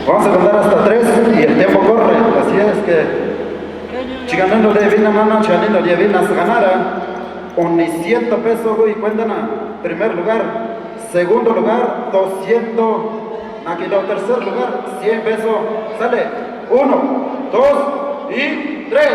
Vamos a contar hasta tres y el tiempo corre. Así es que, chiganando de vina mano, chiganando de vina se ganara. Uniscientos pesos, güey, cuéntanos. Primer lugar. Segundo lugar, 200. Aquí lo tercer lugar, 100 pesos. Sale. 1, 2 y 3.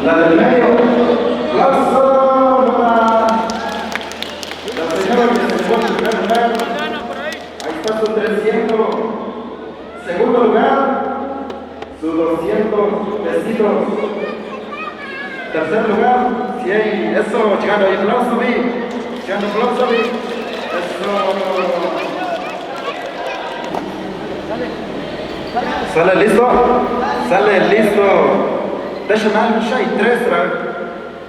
La del medio, la señora que se fue en primer lugar, ahí está su 300. Segundo lugar, sus 200 pesitos. Tercer lugar, 100. Eso, llegando ahí, aplauso, vi. Llegando aplauso, vi. Eso. ¿Sale listo? Sale listo. National Shai 3,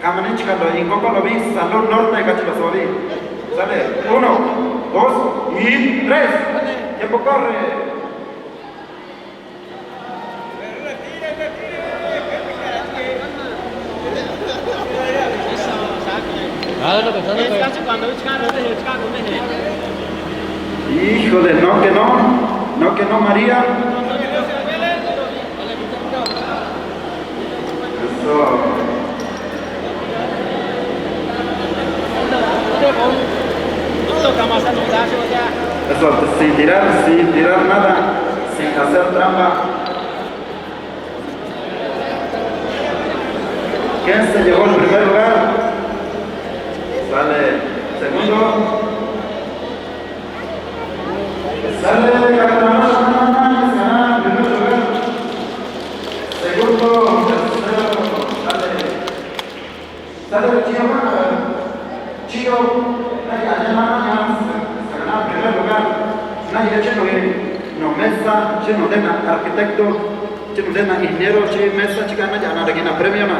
Kamanin Chicando, y Coco lo vi, Salón Norte, Cachilosori. Sale 1, 2 y 3. Tiempo corre. Híjole, no que no, no que no, María. Eso, sin tirar nada, sin hacer trampa. ¿Quién se llevó el primer lugar? Sale segundo. Sale Catamás, primer lugar. Segundo, tercero, sale Chío, primer lugar. Nadie lleno de no mesa, lleno de arquitecto, lleno de ingeniero, lleno mesa, chica, ya nada que na premio na.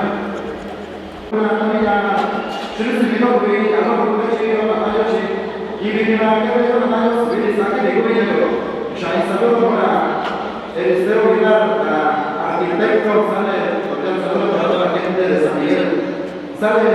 Arquitecto, sale, hotel saludo para la gente de San Miguel. Sale,